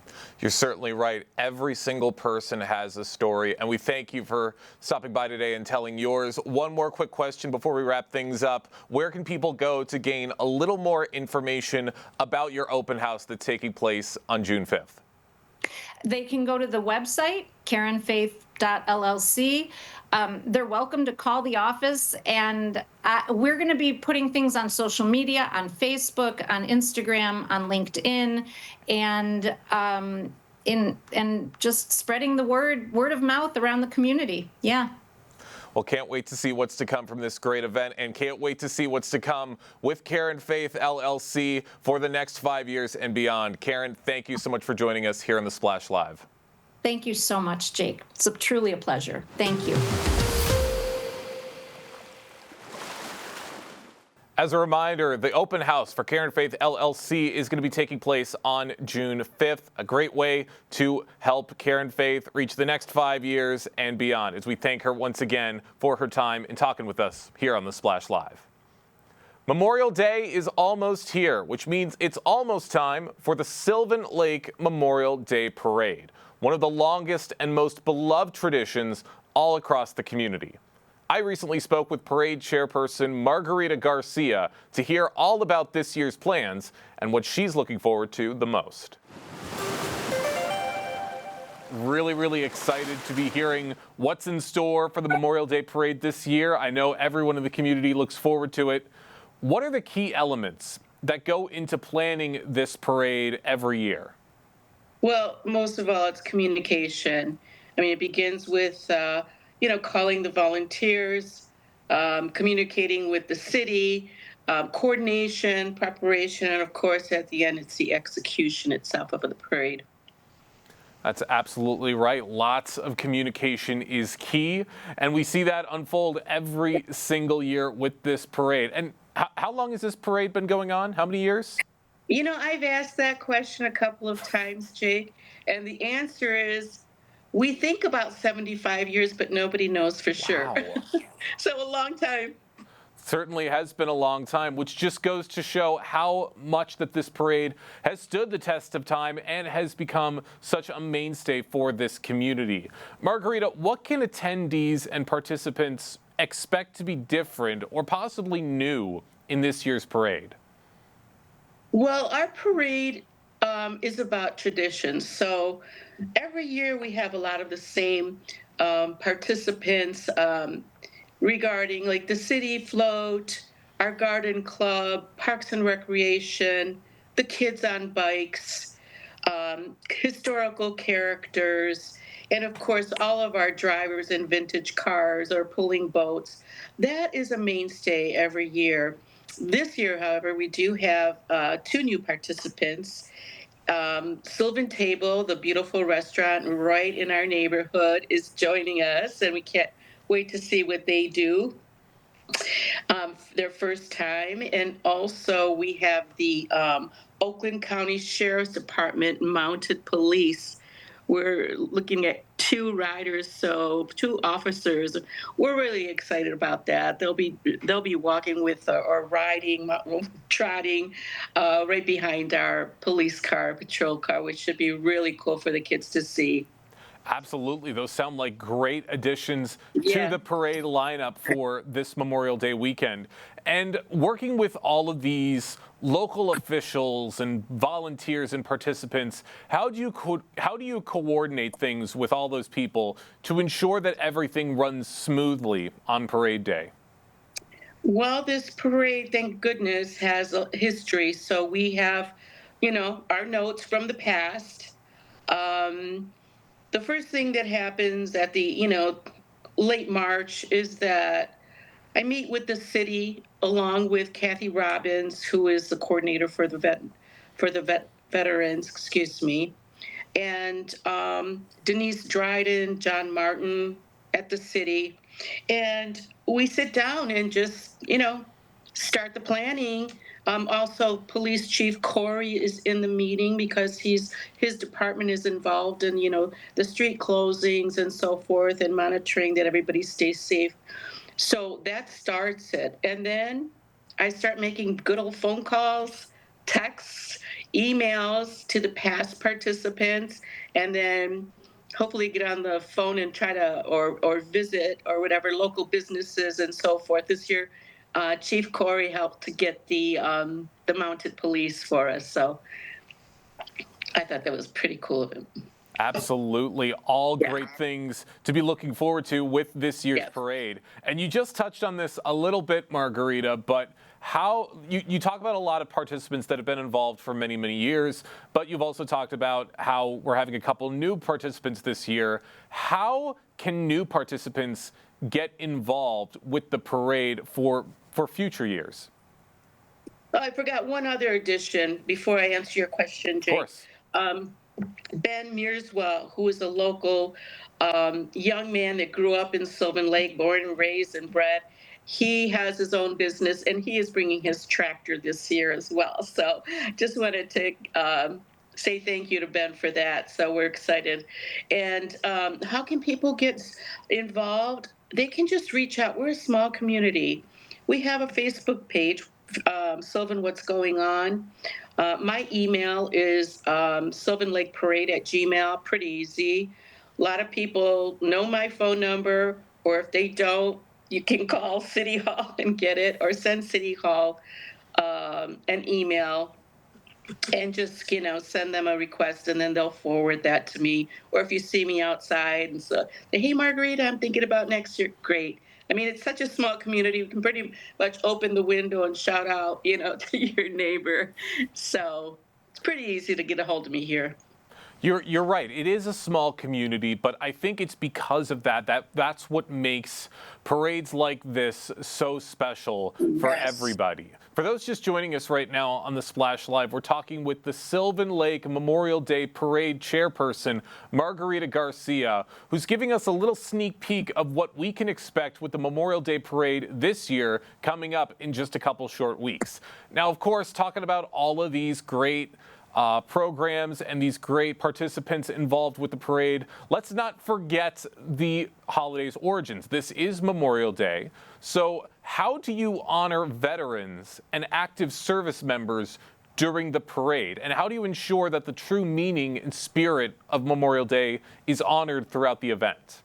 You're certainly right. Every single person has a story, and we thank you for stopping by today and telling yours. One more quick question before we wrap things up. Where can people go to gain a little more information about your open house that's taking place on June 5th? They can go to the website, karenfaith.llc. They're welcome to call the office, and we're going to be putting things on social media, on Facebook, on Instagram, on LinkedIn, and just spreading the word of mouth around the community. Yeah. Well, can't wait to see what's to come from this great event, and can't wait to see what's to come with Karen Faith LLC for the next 5 years and beyond. Karen, thank you so much for joining us here on The Splash Live. Thank you so much, Jake. It's truly a pleasure. Thank you. As a reminder, the open house for Karen Faith LLC is going to be taking place on June 5th. A great way to help Karen Faith reach the next 5 years and beyond, as we thank her once again for her time in talking with us here on The Splash Live. Memorial Day is almost here, which means it's almost time for the Sylvan Lake Memorial Day Parade, one of the longest and most beloved traditions all across the community. I recently spoke with parade chairperson Margarita Garcia to hear all about this year's plans and what she's looking forward to the most. Really excited to be hearing what's in store for the Memorial Day Parade this year. I know everyone in the community looks forward to it. What are the key elements that go into planning this parade every year? Well, most of all, it's communication. I mean, it begins with calling the volunteers, communicating with the city, coordination, preparation, and of course, at the end, it's the execution itself of the parade. That's absolutely right. Lots of communication is key, and we see that unfold every single year with this parade. And how long has this parade been going on? How many years? You know, I've asked that question a couple of times, Jake, and the answer is we think about 75 years, but nobody knows for sure. Wow. So a long time. Certainly has been a long time, which just goes to show how much that this parade has stood the test of time and has become such a mainstay for this community. Margarita, what can attendees and participants expect to be different or possibly new in this year's parade? Well, our parade is about traditions. So every year we have a lot of the same participants regarding like the city float, our garden club, parks and recreation, the kids on bikes, historical characters, and of course all of our drivers in vintage cars or pulling boats. That is a mainstay every year. This year, however, we do have 2 new participants. Sylvan Table, the beautiful restaurant right in our neighborhood, is joining us, and we can't wait to see what they do. Their first time. And also we have the Oakland County Sheriff's Department Mounted Police. We're looking at 2 riders, so 2 officers. We're really excited about that. They'll be walking with or riding, trotting right behind our police car, patrol car, which should be really cool for the kids to see. Absolutely. Those sound like great additions to the parade lineup for this Memorial Day weekend. And working with all of these local officials and volunteers and participants, how do you coordinate things with all those people to ensure that everything runs smoothly on parade day? Well, this parade, thank goodness, has a history. So we have, our notes from the past. The first thing that happens at the, late March is that I meet with the city along with Kathy Robbins, who is the coordinator for the veterans, and Denise Dryden, John Martin at the city. And we sit down and just, start the planning. Also, Police Chief Corey is in the meeting because his department is involved in, the street closings and so forth and monitoring that everybody stays safe. So that starts it. And then I start making good old phone calls, texts, emails to the past participants, and then hopefully get on the phone and try to or visit or whatever local businesses and so forth. This year, Chief Corey helped to get the mounted police for us. So I thought that was pretty cool of him. Absolutely. All great things to be looking forward to with this year's parade. And you just touched on this a little bit, Margarita, but how you talk about a lot of participants that have been involved for many, many years, but you've also talked about how we're having a couple new participants this year. How can new participants get involved with the parade for future years? Oh, I forgot one other addition before I answer your question, Jake. Of course. Ben Mearswell, who is a local young man that grew up in Sylvan Lake, born and raised and bred. He has his own business, and he is bringing his tractor this year as well. So just wanted to say thank you to Ben for that. So we're excited. And how can people get involved? They can just reach out. We're a small community. We have a Facebook page, Sylvan What's Going On. My email is sylvanlakeparade@gmail. Pretty easy. A lot of people know my phone number, or if they don't, you can call City Hall and get it, or send City Hall an email and just, send them a request, and then they'll forward that to me. Or if you see me outside and say, hey, Margarita, I'm thinking about next year, great. I mean, it's such a small community. You can pretty much open the window and shout out, to your neighbor. So it's pretty easy to get a hold of me here. You're right. It is a small community, but I think it's because of that's what makes parades like this so special for everybody. For those just joining us right now on the Splash Live, we're talking with the Sylvan Lake Memorial Day Parade chairperson, Margarita Garcia, who's giving us a little sneak peek of what we can expect with the Memorial Day Parade this year coming up in just a couple short weeks. Now, of course, talking about all of these great programs and these great participants involved with the parade, let's not forget the holiday's origins. This is Memorial Day. So how do you honor veterans and active service members during the parade? And how do you ensure that the true meaning and spirit of Memorial Day is honored throughout the event?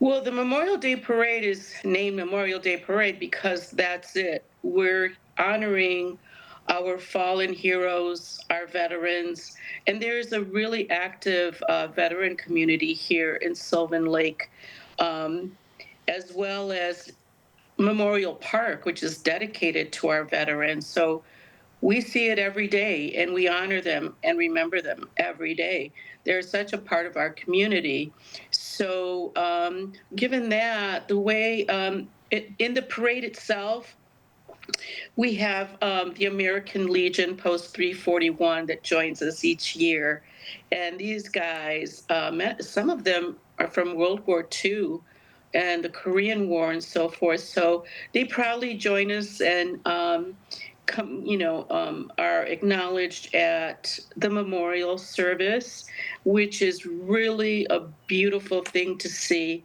Well, the Memorial Day Parade is named Memorial Day Parade because that's it. We're honoring our fallen heroes, our veterans, and there's a really active veteran community here in Sylvan Lake, as well as Memorial Park, which is dedicated to our veterans. So we see it every day, and we honor them and remember them every day. They're such a part of our community. So given that, the way in the parade itself, we have the American Legion Post 341 that joins us each year. And these guys, some of them are from World War II and the Korean War and so forth. So they proudly join us and are acknowledged at the memorial service, which is really a beautiful thing to see.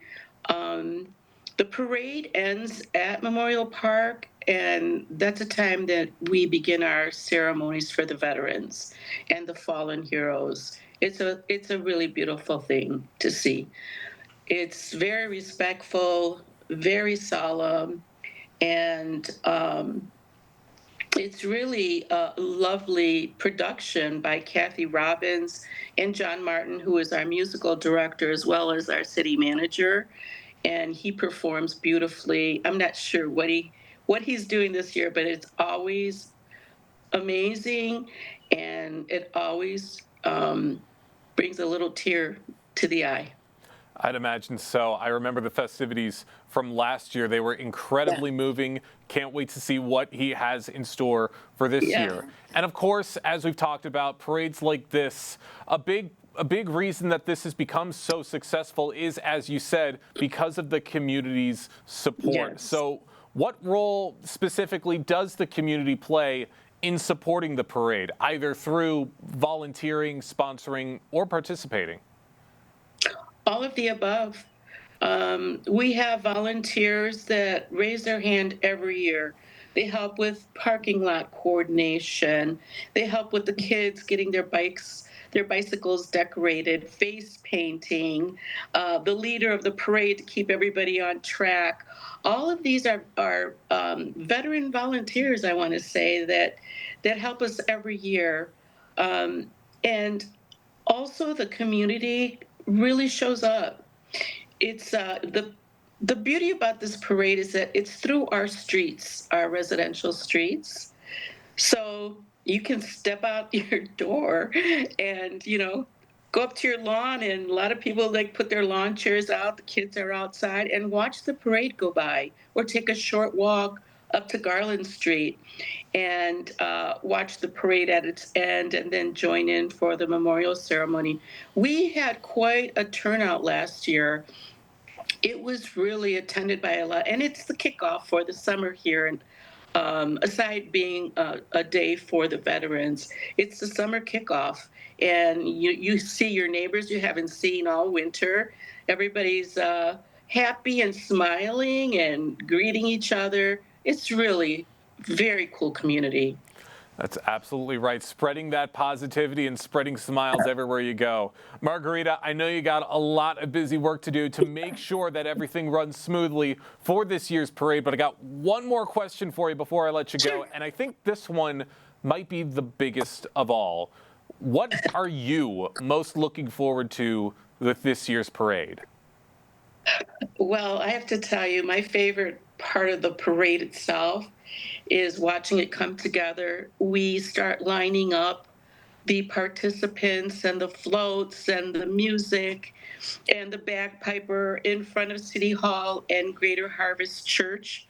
The parade ends at Memorial Park, and that's a time that we begin our ceremonies for the veterans and the fallen heroes. It's a really beautiful thing to see. It's very respectful, very solemn, and it's really a lovely production by Kathy Robbins and John Martin, who is our musical director as well as our city manager. And he performs beautifully. I'm not sure what he's doing this year, but it's always amazing, and it always brings a little tear to the eye. I'd imagine so. I remember the festivities from last year. They were incredibly moving. Can't wait to see what he has in store for this year. And of course, as we've talked about, parades like this, a big reason that this has become so successful is, as you said, because of the community's support. So what role specifically does the community play in supporting the parade, either through volunteering, sponsoring, or participating? All of the above. We have volunteers that raise their hand every year. They help with parking lot coordination. They help with the kids getting their bicycles decorated, face painting, the leader of the parade to keep everybody on track. All of these are veteran volunteers, I want to say, that help us every year. And also the community really shows up. It's the beauty about this parade is that it's through our streets, our residential streets. So you can step out your door and, go up to your lawn, and a lot of people put their lawn chairs out. The kids are outside and watch the parade go by, or take a short walk up to Garland Street and watch the parade at its end, and then join in for the memorial ceremony. We had quite a turnout last year. It was really attended by a lot, and it's the kickoff for the summer here. And aside being a day for the veterans, it's the summer kickoff. And you see your neighbors you haven't seen all winter. Everybody's happy and smiling and greeting each other. It's really very cool community. That's absolutely right. Spreading that positivity and spreading smiles everywhere you go. Margarita, I know you got a lot of busy work to do to make sure that everything runs smoothly for this year's parade, but I got one more question for you before I let you go, and I think this one might be the biggest of all. What are you most looking forward to with this year's parade? Well, I have to tell you, my favorite part of the parade itself is watching it come together. We start lining up the participants and the floats and the music and the bagpiper in front of City Hall and Greater Harvest Church.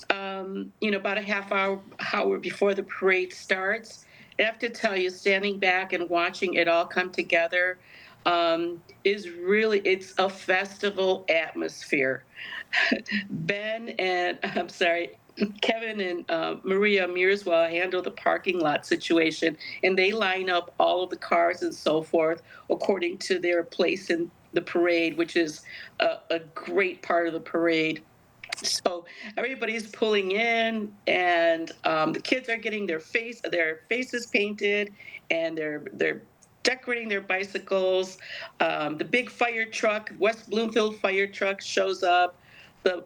About a half hour before the parade starts. I have to tell you, standing back and watching it all come together it's a festival atmosphere. Kevin and Maria Mearswell handle the parking lot situation, and they line up all of the cars and so forth according to their place in the parade, which is a great part of the parade. So everybody's pulling in, and the kids are getting their faces painted, and they're decorating their bicycles. The big fire truck, West Bloomfield fire truck, shows up. The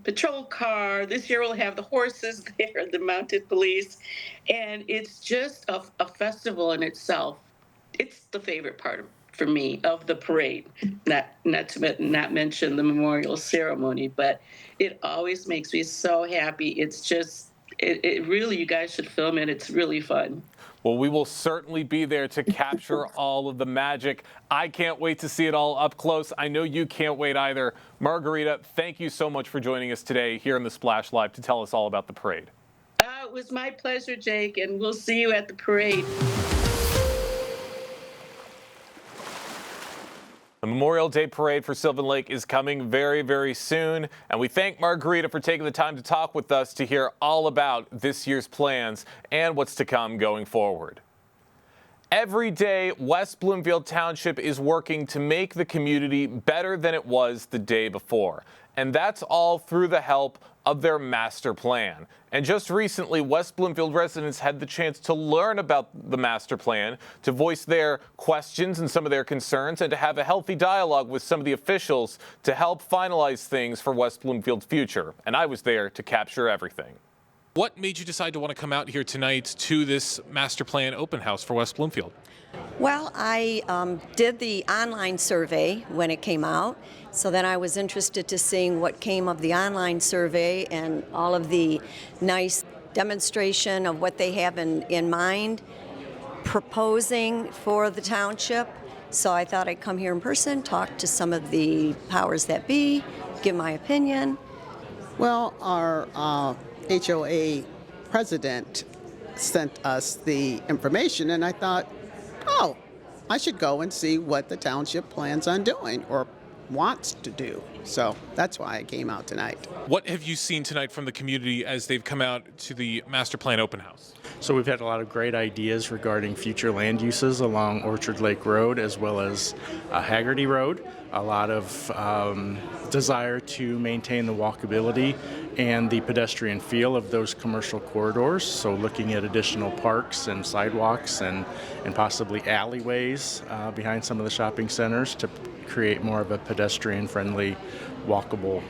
patrol car. This year we'll have the horses there, the mounted police, and it's just a festival in itself. It's the favorite part for me of the parade. Not to mention the memorial ceremony, but it always makes me so happy. It's just it really, you guys should film it. It's really fun. Well, we will certainly be there to capture all of the magic. I can't wait to see it all up close. I know you can't wait either. Margarita, thank you so much for joining us today here in the Splash Live to tell us all about the parade. It was my pleasure, Jake, and we'll see you at the parade. The Memorial Day Parade for Sylvan Lake is coming very, very soon, and we thank Margarita for taking the time to talk with us to hear all about this year's plans and what's to come going forward. Every day, West Bloomfield Township is working to make the community better than it was the day before, and that's all through the help of their master plan. And just recently, West Bloomfield residents had the chance to learn about the master plan, to voice their questions and some of their concerns, and to have a healthy dialogue with some of the officials to help finalize things for West Bloomfield's future. And I was there to capture everything. What made you decide to want to come out here tonight to this master plan open house for West Bloomfield? Well, I did the online survey when it came out, so then I was interested to seeing what came of the online survey and all of the nice demonstration of what they have in mind proposing for the township. So I thought I'd come here in person, talk to some of the powers that be, give my opinion. Well, our HOA president sent us the information, and I thought, oh, I should go and see what the township plans on doing or wants to do. So that's why I came out tonight. What have you seen tonight from the community as they've come out to the master plan open house? So we've had a lot of great ideas regarding future land uses along Orchard Lake Road as well as Haggerty Road. A lot of desire to maintain the walkability and the pedestrian feel of those commercial corridors. So looking at additional parks and sidewalks and possibly alleyways behind some of the shopping centers to create more of a pedestrian-friendly, walkable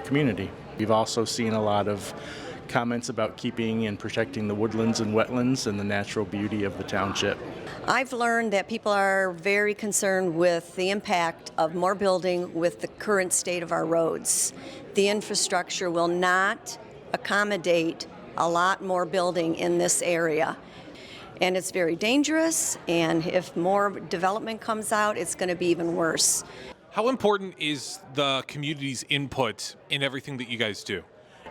community. We've also seen a lot of comments about keeping and protecting the woodlands and wetlands and the natural beauty of the township. I've learned that people are very concerned with the impact of more building with the current state of our roads. The infrastructure will not accommodate a lot more building in this area. And it's very dangerous, and if more development comes out, it's going to be even worse. How important is the community's input in everything that you guys do?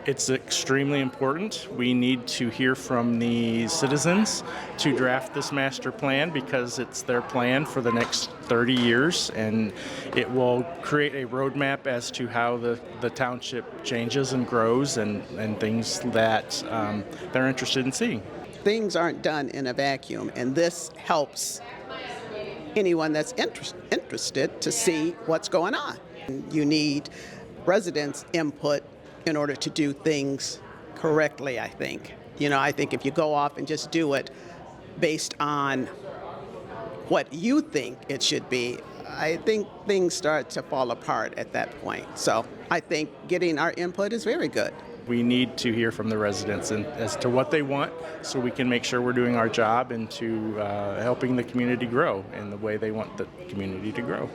It's extremely important. We need to hear from the citizens to draft this master plan because it's their plan for the next 30 years, and it will create a roadmap as to how the township changes and grows and things that they're interested in seeing. Things aren't done in a vacuum, and this helps anyone that's interested to see what's going on. You need residents' input in order to do things correctly, I think. I think if you go off and just do it based on what you think it should be, I think things start to fall apart at that point. So I think getting our input is very good. We need to hear from the residents as to what they want so we can make sure we're doing our job into helping the community grow in the way they want the community to grow.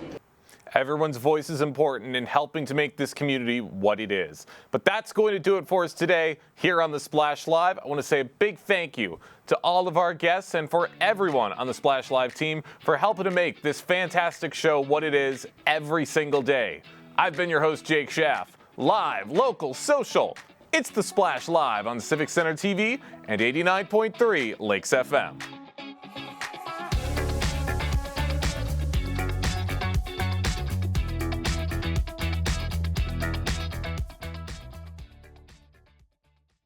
Everyone's voice is important in helping to make this community what it is. But that's going to do it for us today here on the Splash Live. I want to say a big thank you to all of our guests and for everyone on the Splash Live team for helping to make this fantastic show what it is every single day. I've been your host, Jake Schaff. Live, local, social. It's the Splash Live on Civic Center TV and 89.3 Lakes FM.